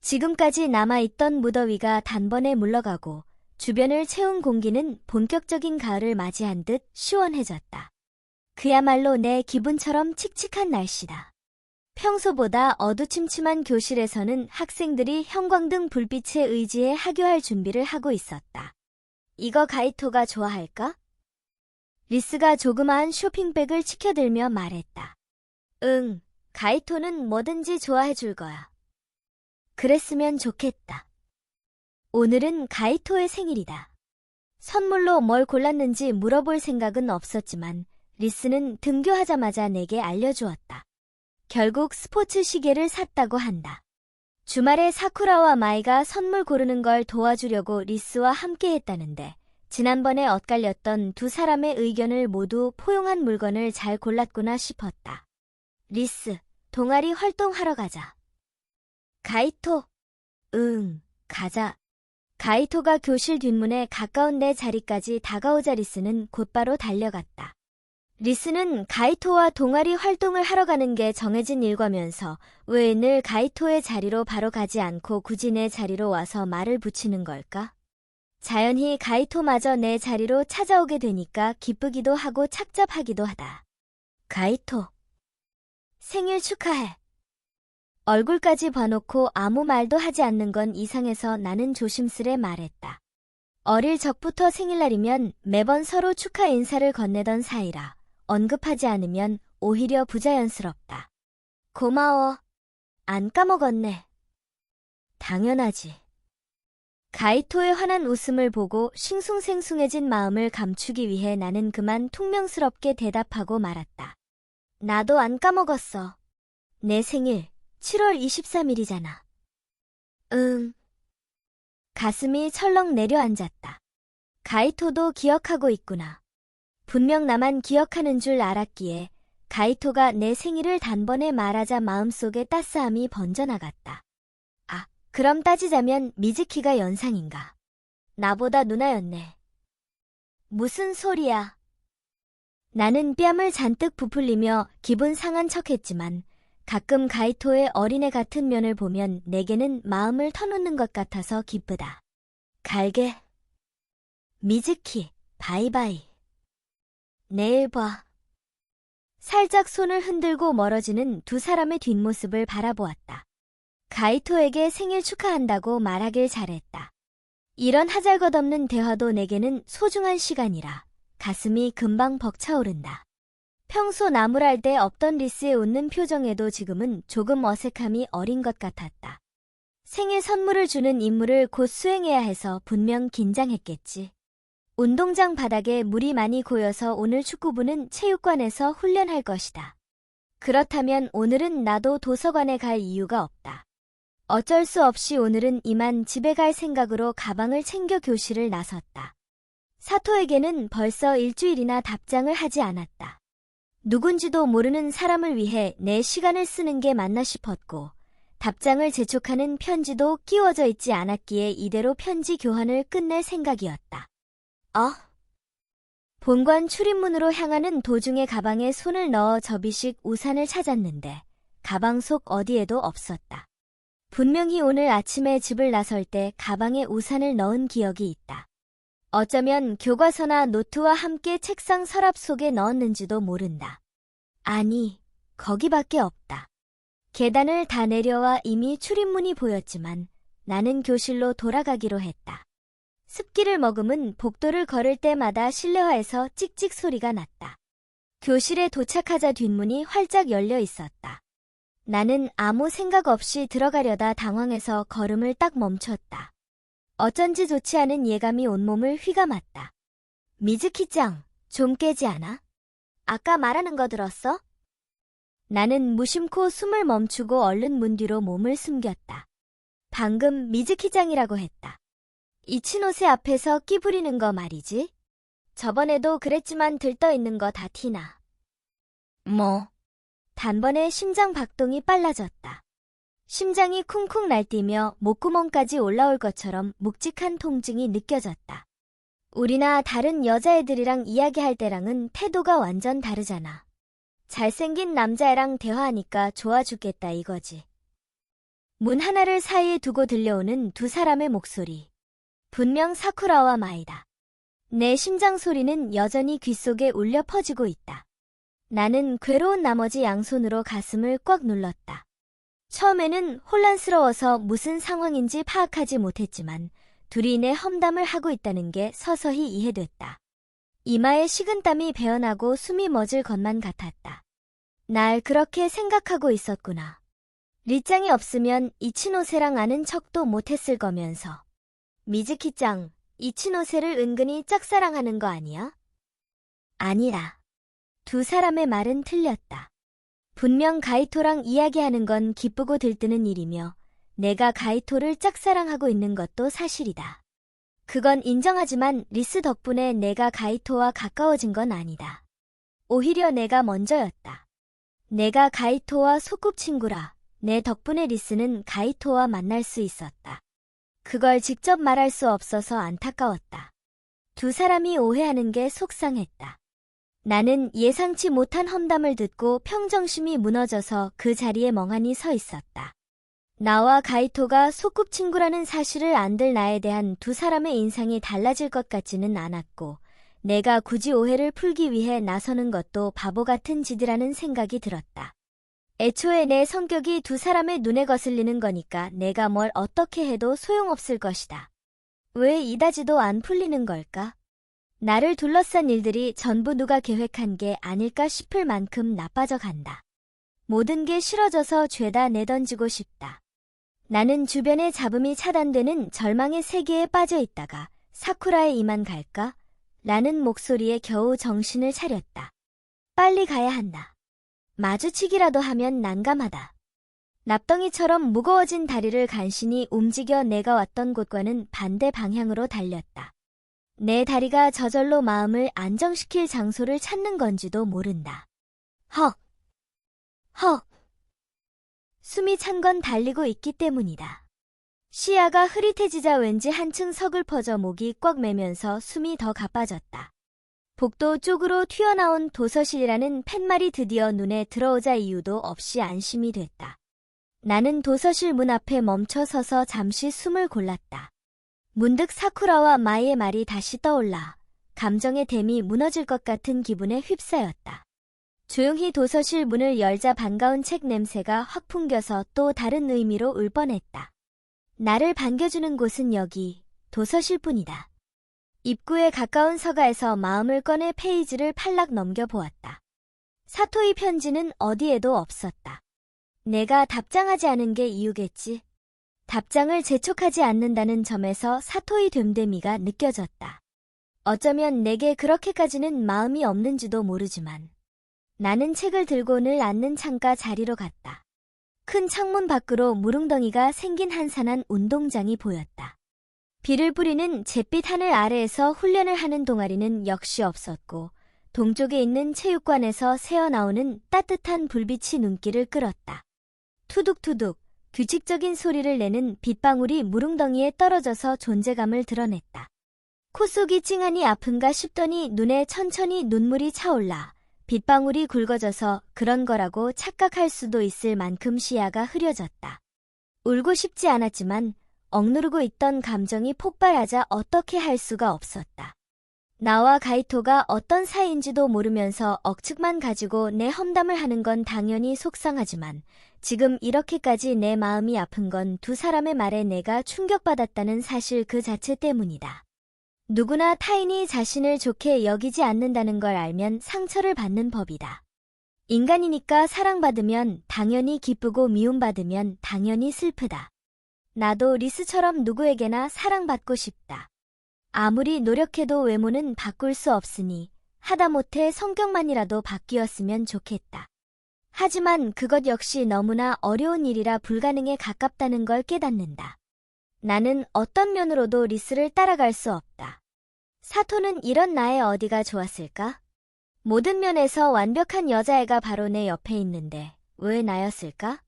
지금까지 남아있던 무더위가 단번에 물러가고 주변을 채운 공기는 본격적인 가을을 맞이한 듯 시원해졌다. 그야말로 내 기분처럼 칙칙한 날씨다. 평소보다 어두침침한 교실에서는 학생들이 형광등 불빛에 의지해 하교할 준비를 하고 있었다. 이거 가이토가 좋아할까? 리스가 조그마한 쇼핑백을 치켜들며 말했다. 응, 가이토는 뭐든지 좋아해줄 거야. 그랬으면 좋겠다. 오늘은 가이토의 생일이다. 선물로 뭘 골랐는지 물어볼 생각은 없었지만 리스는 등교하자마자 내게 알려주었다. 결국 스포츠 시계를 샀다고 한다. 주말에 사쿠라와 마이가 선물 고르는 걸 도와주려고 리스와 함께 했다는데 지난번에 엇갈렸던 두 사람의 의견을 모두 포용한 물건을 잘 골랐구나 싶었다. 리스, 동아리 활동하러 가자. 가이토, 응, 가자. 가이토가 교실 뒷문에 가까운 내 자리까지 다가오자 리스는 곧바로 달려갔다. 리스는 가이토와 동아리 활동을 하러 가는 게 정해진 일과면서 왜 늘 가이토의 자리로 바로 가지 않고 굳이 내 자리로 와서 말을 붙이는 걸까? 자연히 가이토마저 내 자리로 찾아오게 되니까 기쁘기도 하고 착잡하기도 하다. 가이토, 생일 축하해. 얼굴까지 봐놓고 아무 말도 하지 않는 건 이상해서 나는 조심스레 말했다. 어릴 적부터 생일날이면 매번 서로 축하 인사를 건네던 사이라 언급하지 않으면 오히려 부자연스럽다. 고마워. 안 까먹었네. 당연하지. 가이토의 환한 웃음을 보고 싱숭생숭해진 마음을 감추기 위해 나는 그만 퉁명스럽게 대답하고 말았다. 나도 안 까먹었어. 내 생일 7월 23일이잖아. 응. 가슴이 철렁 내려앉았다. 가이토도 기억하고 있구나. 분명 나만 기억하는 줄 알았기에 가이토가 내 생일을 단번에 말하자 마음속에 따스함이 번져나갔다. 아, 그럼 따지자면 미즈키가 연상인가? 나보다 누나였네. 무슨 소리야. 나는 뺨을 잔뜩 부풀리며 기분 상한 척했지만 가끔 가이토의 어린애 같은 면을 보면 내게는 마음을 터놓는 것 같아서 기쁘다. 갈게. 미즈키, 바이바이. 내일 봐. 살짝 손을 흔들고 멀어지는 두 사람의 뒷모습을 바라보았다. 가이토에게 생일 축하한다고 말하길 잘했다. 이런 하잘것없는 대화도 내게는 소중한 시간이라 가슴이 금방 벅차오른다. 평소 나무랄 때 없던 리스의 웃는 표정에도 지금은 조금 어색함이 어린 것 같았다. 생일 선물을 주는 임무를 곧 수행해야 해서 분명 긴장했겠지. 운동장 바닥에 물이 많이 고여서 오늘 축구부는 체육관에서 훈련할 것이다. 그렇다면 오늘은 나도 도서관에 갈 이유가 없다. 어쩔 수 없이 오늘은 이만 집에 갈 생각으로 가방을 챙겨 교실을 나섰다. 사토에게는 벌써 일주일이나 답장을 하지 않았다. 누군지도 모르는 사람을 위해 내 시간을 쓰는 게 맞나 싶었고 답장을 재촉하는 편지도 끼워져 있지 않았기에 이대로 편지 교환을 끝낼 생각이었다. 본관 출입문으로 향하는 도중에 가방에 손을 넣어 접이식 우산을 찾았는데 가방 속 어디에도 없었다. 분명히 오늘 아침에 집을 나설 때 가방에 우산을 넣은 기억이 있다. 어쩌면 교과서나 노트와 함께 책상 서랍 속에 넣었는지도 모른다. 아니, 거기밖에 없다. 계단을 다 내려와 이미 출입문이 보였지만 나는 교실로 돌아가기로 했다. 습기를 머금은 복도를 걸을 때마다 실내화에서 찍찍 소리가 났다. 교실에 도착하자 뒷문이 활짝 열려 있었다. 나는 아무 생각 없이 들어가려다 당황해서 걸음을 딱 멈췄다. 어쩐지 좋지 않은 예감이 온몸을 휘감았다. 미즈키짱, 좀 깨지 않아? 아까 말하는 거 들었어? 나는 무심코 숨을 멈추고 얼른 문 뒤로 몸을 숨겼다. 방금 미즈키짱이라고 했다. 이치노세 앞에서 끼 부리는 거 말이지? 저번에도 그랬지만 들떠있는 거 다 티나. 뭐? 단번에 심장 박동이 빨라졌다. 심장이 쿵쿵 날뛰며 목구멍까지 올라올 것처럼 묵직한 통증이 느껴졌다. 우리나 다른 여자애들이랑 이야기할 때랑은 태도가 완전 다르잖아. 잘생긴 남자애랑 대화하니까 좋아 죽겠다 이거지. 문 하나를 사이에 두고 들려오는 두 사람의 목소리. 분명 사쿠라와 마이다. 내 심장 소리는 여전히 귓속에 울려 퍼지고 있다. 나는 괴로운 나머지 양손으로 가슴을 꽉 눌렀다. 처음에는 혼란스러워서 무슨 상황인지 파악하지 못했지만 둘이 내 험담을 하고 있다는 게 서서히 이해됐다. 이마에 식은땀이 배어나고 숨이 멎을 것만 같았다. 날 그렇게 생각하고 있었구나. 리짱이 없으면 이치노세랑 아는 척도 못했을 거면서. 미즈키짱, 이치노세를 은근히 짝사랑하는 거 아니야? 아니라. 두 사람의 말은 틀렸다. 분명 가이토랑 이야기하는 건 기쁘고 들뜨는 일이며 내가 가이토를 짝사랑하고 있는 것도 사실이다. 그건 인정하지만 리스 덕분에 내가 가이토와 가까워진 건 아니다. 오히려 내가 먼저였다. 내가 가이토와 소꿉친구라 내 덕분에 리스는 가이토와 만날 수 있었다. 그걸 직접 말할 수 없어서 안타까웠다. 두 사람이 오해하는 게 속상했다. 나는 예상치 못한 험담을 듣고 평정심이 무너져서 그 자리에 멍하니 서 있었다. 나와 가이토가 소꿉친구라는 사실을 안들 나에 대한 두 사람의 인상이 달라질 것 같지는 않았고 내가 굳이 오해를 풀기 위해 나서는 것도 바보 같은 짓이라는 생각이 들었다. 애초에 내 성격이 두 사람의 눈에 거슬리는 거니까 내가 뭘 어떻게 해도 소용없을 것이다. 왜 이다지도 안 풀리는 걸까? 나를 둘러싼 일들이 전부 누가 계획한 게 아닐까 싶을 만큼 나빠져 간다. 모든 게 싫어져서 죄다 내던지고 싶다. 나는 주변의 잡음이 차단되는 절망의 세계에 빠져 있다가 사쿠라의 이만 갈까? 라는 목소리에 겨우 정신을 차렸다. 빨리 가야 한다. 마주치기라도 하면 난감하다. 납덩이처럼 무거워진 다리를 간신히 움직여 내가 왔던 곳과는 반대 방향으로 달렸다. 내 다리가 저절로 마음을 안정시킬 장소를 찾는 건지도 모른다. 헉! 숨이 찬 건 달리고 있기 때문이다. 시야가 흐릿해지자 왠지 한층 서글퍼져 목이 꽉 메면서 숨이 더 가빠졌다. 복도 쪽으로 튀어나온 도서실이라는 팻말이 드디어 눈에 들어오자 이유도 없이 안심이 됐다. 나는 도서실 문 앞에 멈춰 서서 잠시 숨을 골랐다. 문득 사쿠라와 마이의 말이 다시 떠올라 감정의 댐이 무너질 것 같은 기분에 휩싸였다. 조용히 도서실 문을 열자 반가운 책 냄새가 확 풍겨서 또 다른 의미로 울 뻔했다. 나를 반겨주는 곳은 여기, 도서실뿐이다. 입구에 가까운 서가에서 마음을 꺼내 페이지를 팔락 넘겨보았다. 사토이 편지는 어디에도 없었다. 내가 답장하지 않은 게 이유겠지. 답장을 재촉하지 않는다는 점에서 사토이 됨됨이가 느껴졌다. 어쩌면 내게 그렇게까지는 마음이 없는지도 모르지만 나는 책을 들고 늘 앉는 창가 자리로 갔다. 큰 창문 밖으로 무릉덩이가 생긴 한산한 운동장이 보였다. 비를 뿌리는 잿빛 하늘 아래에서 훈련을 하는 동아리는 역시 없었고 동쪽에 있는 체육관에서 새어나오는 따뜻한 불빛이 눈길을 끌었다. 투둑투둑 규칙적인 소리를 내는 빗방울이 무릉덩이에 떨어져서 존재감을 드러냈다. 코 속이 찡하니 아픈가 싶더니 눈에 천천히 눈물이 차올라 빗방울이 굵어져서 그런 거라고 착각할 수도 있을 만큼 시야가 흐려졌다. 울고 싶지 않았지만 억누르고 있던 감정이 폭발하자 어떻게 할 수가 없었다. 나와 가이토가 어떤 사이인지도 모르면서 억측만 가지고 내 험담을 하는 건 당연히 속상하지만 지금 이렇게까지 내 마음이 아픈 건 두 사람의 말에 내가 충격받았다는 사실 그 자체 때문이다. 누구나 타인이 자신을 좋게 여기지 않는다는 걸 알면 상처를 받는 법이다. 인간이니까 사랑받으면 당연히 기쁘고 미움받으면 당연히 슬프다. 나도 리스처럼 누구에게나 사랑받고 싶다. 아무리 노력해도 외모는 바꿀 수 없으니 하다못해 성격만이라도 바뀌었으면 좋겠다. 하지만 그것 역시 너무나 어려운 일이라 불가능에 가깝다는 걸 깨닫는다. 나는 어떤 면으로도 리스를 따라갈 수 없다. 사토는 이런 나의 어디가 좋았을까? 모든 면에서 완벽한 여자애가 바로 내 옆에 있는데 왜 나였을까?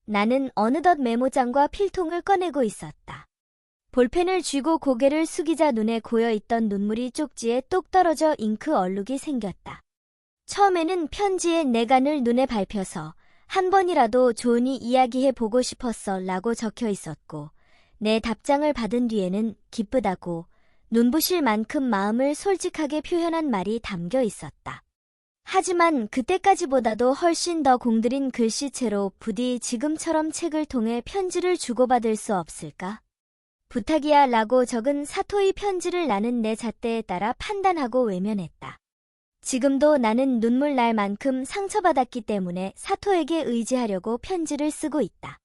나는 어느덧 메모장과 필통을 꺼내고 있었다. 볼펜을 쥐고 고개를 숙이자 눈에 고여있던 눈물이 쪽지에 똑 떨어져 잉크 얼룩이 생겼다. 처음에는 편지에 내가 늘 눈에 밟혀서 한 번이라도 조은이 이야기해보고 싶었어 라고 적혀 있었고 내 답장을 받은 뒤에는 기쁘다고 눈부실 만큼 마음을 솔직하게 표현한 말이 담겨 있었다. 하지만 그때까지보다도 훨씬 더 공들인 글씨체로 부디 지금처럼 책을 통해 편지를 주고받을 수 없을까? 부탁이야 라고 적은 사토이 편지를 나는 내 잣대에 따라 판단하고 외면했다. 지금도 나는 눈물 날 만큼 상처받았기 때문에 사토에게 의지하려고 편지를 쓰고 있다.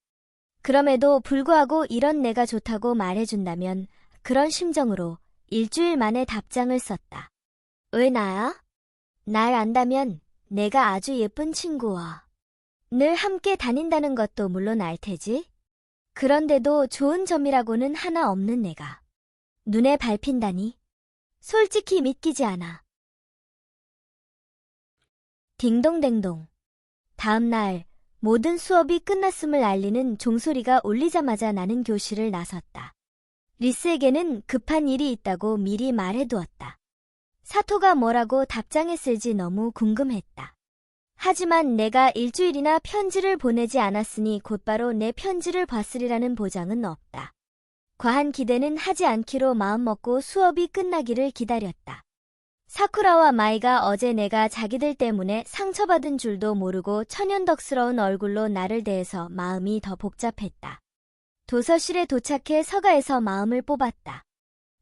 그럼에도 불구하고 이런 내가 좋다고 말해준다면 그런 심정으로 일주일 만에 답장을 썼다. 왜 나야? 날 안다면 내가 아주 예쁜 친구와 늘 함께 다닌다는 것도 물론 알 테지? 그런데도 좋은 점이라고는 하나 없는 내가 눈에 밟힌다니? 솔직히 믿기지 않아. 딩동댕동. 다음 날 모든 수업이 끝났음을 알리는 종소리가 울리자마자 나는 교실을 나섰다. 리스에게는 급한 일이 있다고 미리 말해두었다. 사토가 뭐라고 답장했을지 너무 궁금했다. 하지만 내가 일주일이나 편지를 보내지 않았으니 곧바로 내 편지를 봤으리라는 보장은 없다. 과한 기대는 하지 않기로 마음먹고 수업이 끝나기를 기다렸다. 사쿠라와 마이가 어제 내가 자기들 때문에 상처받은 줄도 모르고 천연덕스러운 얼굴로 나를 대해서 마음이 더 복잡했다. 도서실에 도착해 서가에서 마음을 뽑았다.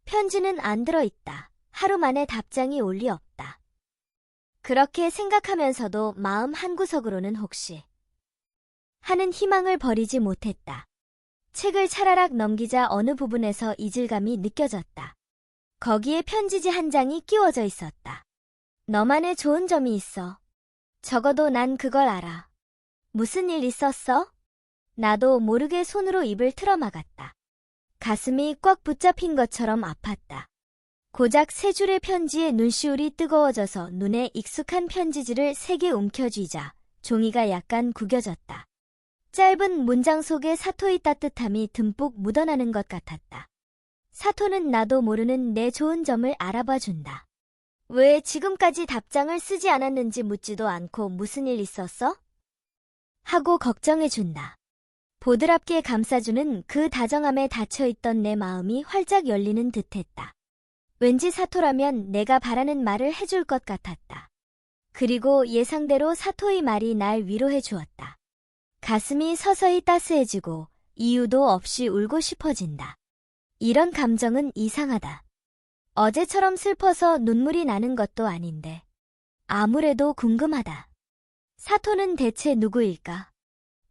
편지는 안 들어있다. 하루 만에 답장이 올 리 없다. 그렇게 생각하면서도 마음 한구석으로는 혹시 하는 희망을 버리지 못했다. 책을 차라락 넘기자 어느 부분에서 이질감이 느껴졌다. 거기에 편지지 한 장이 끼워져 있었다. 너만의 좋은 점이 있어. 적어도 난 그걸 알아. 무슨 일 있었어? 나도 모르게 손으로 입을 틀어막았다. 가슴이 꽉 붙잡힌 것처럼 아팠다. 고작 세 줄의 편지에 눈시울이 뜨거워져서 눈에 익숙한 편지지를 3개 움켜쥐자 종이가 약간 구겨졌다. 짧은 문장 속에 사토의 따뜻함이 듬뿍 묻어나는 것 같았다. 사토는 나도 모르는 내 좋은 점을 알아봐 준다. 왜 지금까지 답장을 쓰지 않았는지 묻지도 않고 무슨 일 있었어? 하고 걱정해 준다. 보드랍게 감싸주는 그 다정함에 닫혀있던 내 마음이 활짝 열리는 듯했다. 왠지 사토라면 내가 바라는 말을 해줄 것 같았다. 그리고 예상대로 사토의 말이 날 위로해 주었다. 가슴이 서서히 따스해지고 이유도 없이 울고 싶어진다. 이런 감정은 이상하다. 어제처럼 슬퍼서 눈물이 나는 것도 아닌데. 아무래도 궁금하다. 사토는 대체 누구일까?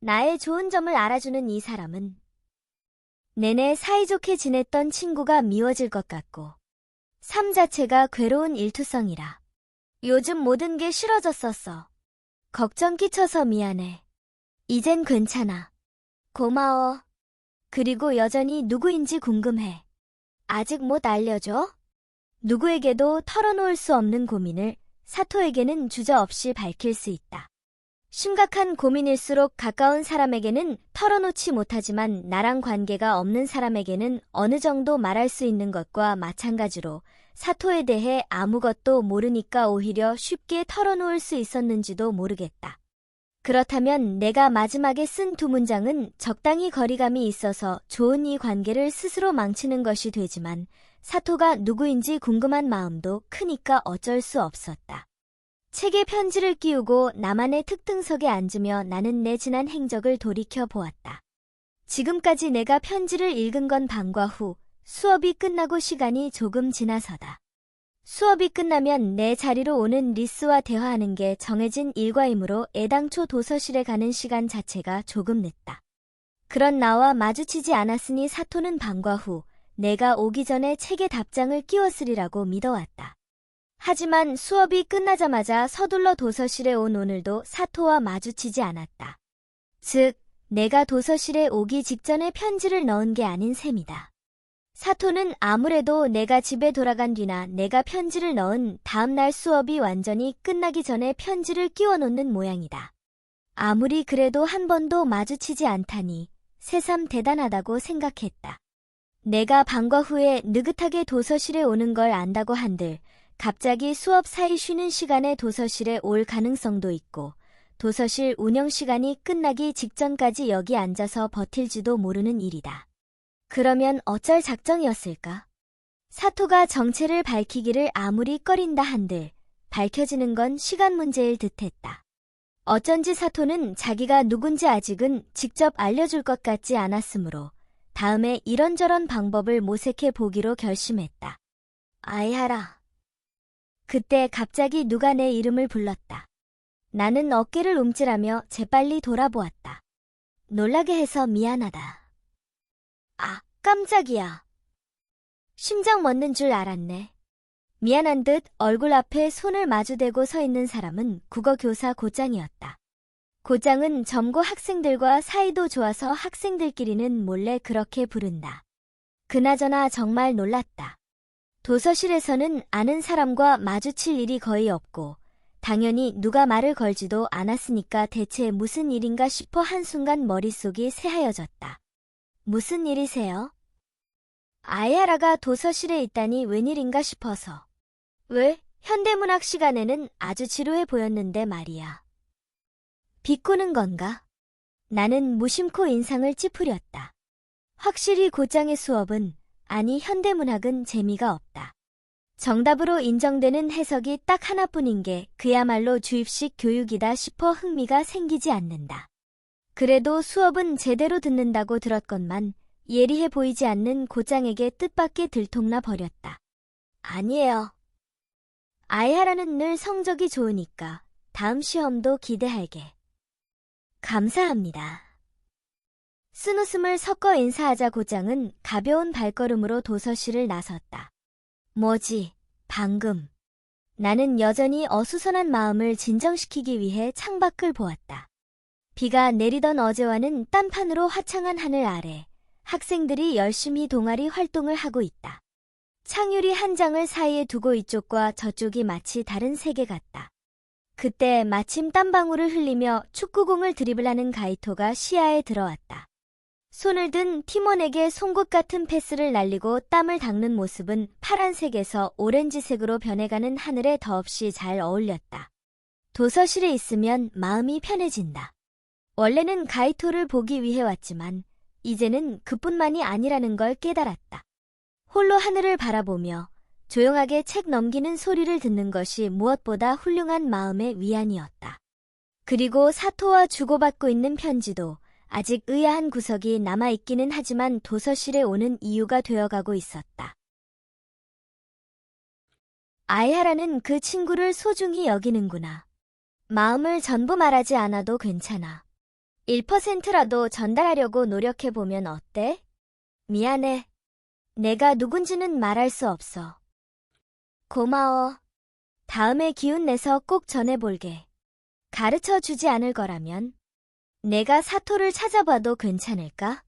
나의 좋은 점을 알아주는 이 사람은 내내 사이좋게 지냈던 친구가 미워질 것 같고 삶 자체가 괴로운 일투성이라. 요즘 모든 게 싫어졌었어. 걱정 끼쳐서 미안해. 이젠 괜찮아. 고마워. 그리고 여전히 누구인지 궁금해. 아직 못 알려줘? 누구에게도 털어놓을 수 없는 고민을 사토에게는 주저없이 밝힐 수 있다. 심각한 고민일수록 가까운 사람에게는 털어놓지 못하지만 나랑 관계가 없는 사람에게는 어느 정도 말할 수 있는 것과 마찬가지로 사토에 대해 아무것도 모르니까 오히려 쉽게 털어놓을 수 있었는지도 모르겠다. 그렇다면 내가 마지막에 쓴 두 문장은 적당히 거리감이 있어서 좋은 이 관계를 스스로 망치는 것이 되지만 사토가 누구인지 궁금한 마음도 크니까 어쩔 수 없었다. 책에 편지를 끼우고 나만의 특등석에 앉으며 나는 내 지난 행적을 돌이켜 보았다. 지금까지 내가 편지를 읽은 건 방과 후 수업이 끝나고 시간이 조금 지나서다. 수업이 끝나면 내 자리로 오는 리스와 대화하는 게 정해진 일과이므로 애당초 도서실에 가는 시간 자체가 조금 늦다. 그런 나와 마주치지 않았으니 사토는 방과 후 내가 오기 전에 책에 답장을 끼웠으리라고 믿어왔다. 하지만 수업이 끝나자마자 서둘러 도서실에 온 오늘도 사토와 마주치지 않았다. 즉, 내가 도서실에 오기 직전에 편지를 넣은 게 아닌 셈이다. 사토는 아무래도 내가 집에 돌아간 뒤나 내가 편지를 넣은 다음 날 수업이 완전히 끝나기 전에 편지를 끼워 놓는 모양이다. 아무리 그래도 한 번도 마주치지 않다니 새삼 대단하다고 생각했다. 내가 방과 후에 느긋하게 도서실에 오는 걸 안다고 한들 갑자기 수업 사이 쉬는 시간에 도서실에 올 가능성도 있고 도서실 운영 시간이 끝나기 직전까지 여기 앉아서 버틸지도 모르는 일이다. 그러면 어쩔 작정이었을까? 사토가 정체를 밝히기를 아무리 꺼린다 한들 밝혀지는 건 시간 문제일 듯했다. 어쩐지 사토는 자기가 누군지 아직은 직접 알려줄 것 같지 않았으므로 다음에 이런저런 방법을 모색해 보기로 결심했다. 아이하라. 그때 갑자기 누가 내 이름을 불렀다. 나는 어깨를 움찔하며 재빨리 돌아보았다. 놀라게 해서 미안하다. 아, 깜짝이야. 심장 멎는 줄 알았네. 미안한 듯 얼굴 앞에 손을 마주대고 서 있는 사람은 국어교사 고짱이었다. 고짱은 점고 학생들과 사이도 좋아서 학생들끼리는 몰래 그렇게 부른다. 그나저나 정말 놀랐다. 도서실에서는 아는 사람과 마주칠 일이 거의 없고 당연히 누가 말을 걸지도 않았으니까 대체 무슨 일인가 싶어 한순간 머릿속이 새하얘졌다. 무슨 일이세요? 아야라가 도서실에 있다니 웬일인가 싶어서. 왜? 현대문학 시간에는 아주 지루해 보였는데 말이야. 비꼬는 건가? 나는 무심코 인상을 찌푸렸다. 확실히 고짱의 수업은, 아니 현대문학은 재미가 없다. 정답으로 인정되는 해석이 딱 하나뿐인 게 그야말로 주입식 교육이다 싶어 흥미가 생기지 않는다. 그래도 수업은 제대로 듣는다고 들었건만 예리해 보이지 않는 고짱에게 뜻밖의 들통나 버렸다. 아니에요. 아이하라는 늘 성적이 좋으니까 다음 시험도 기대할게. 감사합니다. 쓴웃음을 섞어 인사하자 고짱은 가벼운 발걸음으로 도서실을 나섰다. 뭐지, 방금. 나는 여전히 어수선한 마음을 진정시키기 위해 창밖을 보았다. 비가 내리던 어제와는 딴판으로 화창한 하늘 아래 학생들이 열심히 동아리 활동을 하고 있다. 창유리 한 장을 사이에 두고 이쪽과 저쪽이 마치 다른 세계 같다. 그때 마침 땀방울을 흘리며 축구공을 드리블하는 가이토가 시야에 들어왔다. 손을 든 팀원에게 송곳 같은 패스를 날리고 땀을 닦는 모습은 파란색에서 오렌지색으로 변해가는 하늘에 더없이 잘 어울렸다. 도서실에 있으면 마음이 편해진다. 원래는 가이토를 보기 위해 왔지만 이제는 그뿐만이 아니라는 걸 깨달았다. 홀로 하늘을 바라보며 조용하게 책 넘기는 소리를 듣는 것이 무엇보다 훌륭한 마음의 위안이었다. 그리고 사토와 주고받고 있는 편지도 아직 의아한 구석이 남아있기는 하지만 도서실에 오는 이유가 되어가고 있었다. 아이하라는 그 친구를 소중히 여기는구나. 마음을 전부 말하지 않아도 괜찮아. 1%라도 전달하려고 노력해보면 어때? 미안해. 내가 누군지는 말할 수 없어. 고마워. 다음에 기운 내서 꼭 전해볼게. 가르쳐 주지 않을 거라면 내가 사토를 찾아봐도 괜찮을까?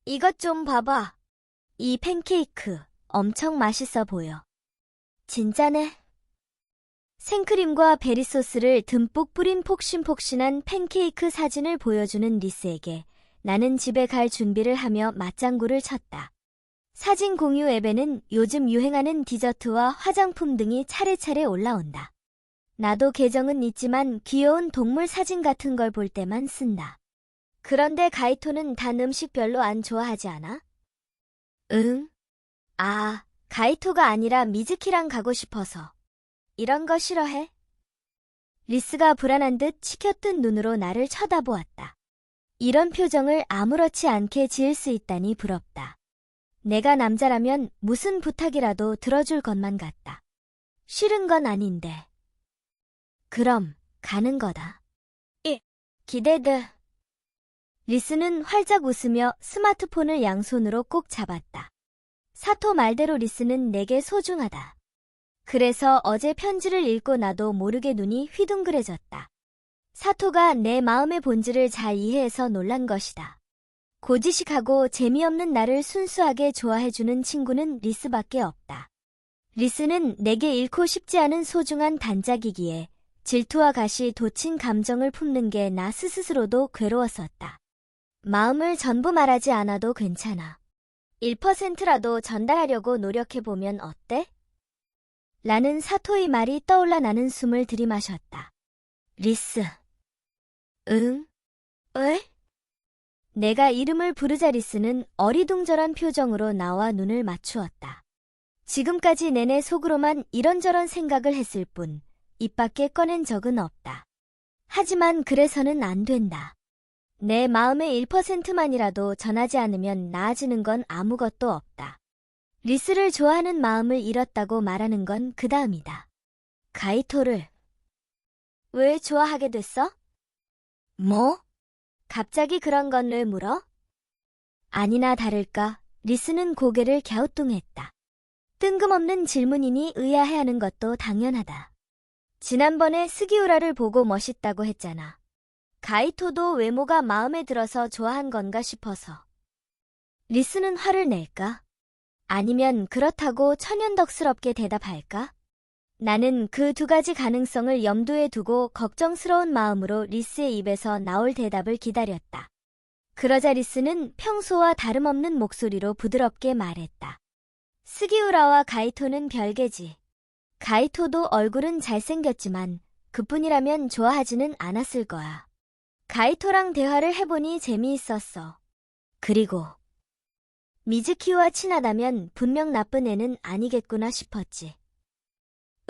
이것 좀 봐봐. 이 팬케이크 엄청 맛있어 보여. 진짜네. 생크림과 베리소스를 듬뿍 뿌린 폭신폭신한 팬케이크 사진을 보여주는 리스에게 나는 집에 갈 준비를 하며 맞장구를 쳤다. 사진 공유 앱에는 요즘 유행하는 디저트와 화장품 등이 차례차례 올라온다. 나도 계정은 있지만 귀여운 동물 사진 같은 걸 볼 때만 쓴다. 그런데 가이토는 단 음식 별로 안 좋아하지 않아? 응? 아, 가이토가 아니라 미즈키랑 가고 싶어서. 이런 거 싫어해? 리스가 불안한 듯 치켜뜬 눈으로 나를 쳐다보았다. 이런 표정을 아무렇지 않게 지을 수 있다니 부럽다. 내가 남자라면 무슨 부탁이라도 들어줄 것만 같다. 싫은 건 아닌데. 그럼 가는 거다. 기대돼. 리스는 활짝 웃으며 스마트폰을 양손으로 꼭 잡았다. 사토 말대로 리스는 내게 소중하다. 그래서 어제 편지를 읽고 나도 모르게 눈이 휘둥그레졌다. 사토가 내 마음의 본질을 잘 이해해서 놀란 것이다. 고지식하고 재미없는 나를 순수하게 좋아해주는 친구는 리스밖에 없다. 리스는 내게 잃고 싶지 않은 소중한 단짝이기에 질투와 가시 돋친 감정을 품는 게 나 스스로도 괴로웠었다. 마음을 전부 말하지 않아도 괜찮아. 1%라도 전달하려고 노력해보면 어때? 라는 사토의 말이 떠올라 나는 숨을 들이마셨다. 리스. 응? 왜? 내가 이름을 부르자 리스는 어리둥절한 표정으로 나와 눈을 맞추었다. 지금까지 내내 속으로만 이런저런 생각을 했을 뿐 입 밖에 꺼낸 적은 없다. 하지만 그래서는 안 된다. 내 마음의 1%만이라도 전하지 않으면 나아지는 건 아무것도 없다. 리스를 좋아하는 마음을 잃었다고 말하는 건 그 다음이다. 가이토를 왜 좋아하게 됐어? 뭐? 갑자기 그런 건 왜 물어? 아니나 다를까 리스는 고개를 갸우뚱했다. 뜬금없는 질문이니 의아해하는 것도 당연하다. 지난번에 스기우라를 보고 멋있다고 했잖아. 가이토도 외모가 마음에 들어서 좋아한 건가 싶어서. 리스는 화를 낼까? 아니면 그렇다고 천연덕스럽게 대답할까? 나는 그 두 가지 가능성을 염두에 두고 걱정스러운 마음으로 리스의 입에서 나올 대답을 기다렸다. 그러자 리스는 평소와 다름없는 목소리로 부드럽게 말했다. 스기우라와 가이토는 별개지. 가이토도 얼굴은 잘생겼지만 그뿐이라면 좋아하지는 않았을 거야. 가이토랑 대화를 해보니 재미있었어. 그리고 미즈키와 친하다면 분명 나쁜 애는 아니겠구나 싶었지.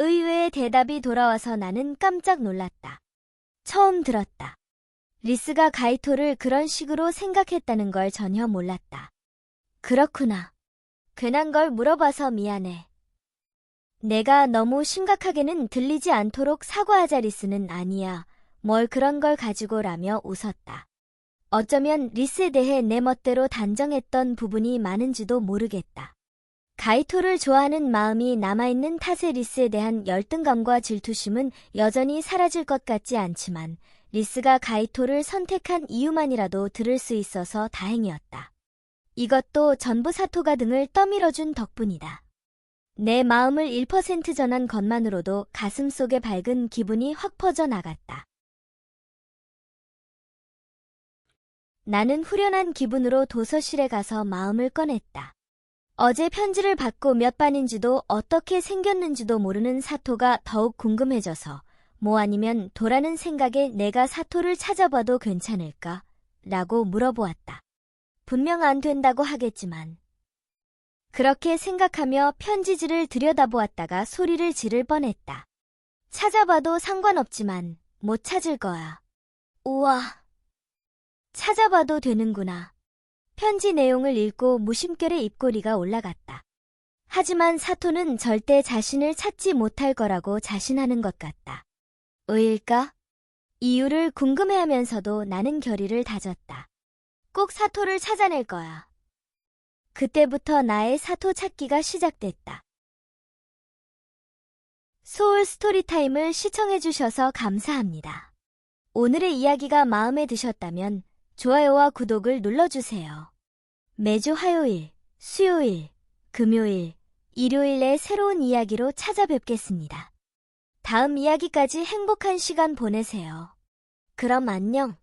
의외의 대답이 돌아와서 나는 깜짝 놀랐다. 처음 들었다. 리스가 가이토를 그런 식으로 생각했다는 걸 전혀 몰랐다. 그렇구나. 괜한 걸 물어봐서 미안해. 내가 너무 심각하게는 들리지 않도록 사과하자 리스는 아니야. 뭘 그런 걸 가지고라며 웃었다. 어쩌면 리스에 대해 내 멋대로 단정했던 부분이 많은지도 모르겠다. 가이토를 좋아하는 마음이 남아있는 탓에 리스에 대한 열등감과 질투심은 여전히 사라질 것 같지 않지만 리스가 가이토를 선택한 이유만이라도 들을 수 있어서 다행이었다. 이것도 전부 사토가 등을 떠밀어준 덕분이다. 내 마음을 1% 전한 것만으로도 가슴속에 밝은 기분이 확 퍼져나갔다. 나는 후련한 기분으로 도서실에 가서 마음을 꺼냈다. 어제 편지를 받고 몇 반인지도 어떻게 생겼는지도 모르는 사토가 더욱 궁금해져서 뭐 아니면 도라는 생각에 내가 사토를 찾아봐도 괜찮을까? 라고 물어보았다. 분명 안 된다고 하겠지만 그렇게 생각하며 편지지를 들여다보았다가 소리를 지를 뻔했다. 찾아봐도 상관없지만 못 찾을 거야. 우와. 찾아봐도 되는구나. 편지 내용을 읽고 무심결에 입꼬리가 올라갔다. 하지만 사토는 절대 자신을 찾지 못할 거라고 자신하는 것 같다. 왜일까? 이유를 궁금해하면서도 나는 결의를 다졌다. 꼭 사토를 찾아낼 거야. 그때부터 나의 사토 찾기가 시작됐다. 소울 스토리타임을 시청해주셔서 감사합니다. 오늘의 이야기가 마음에 드셨다면 좋아요와 구독을 눌러주세요. 매주 화요일, 수요일, 금요일, 일요일에 새로운 이야기로 찾아뵙겠습니다. 다음 이야기까지 행복한 시간 보내세요. 그럼 안녕.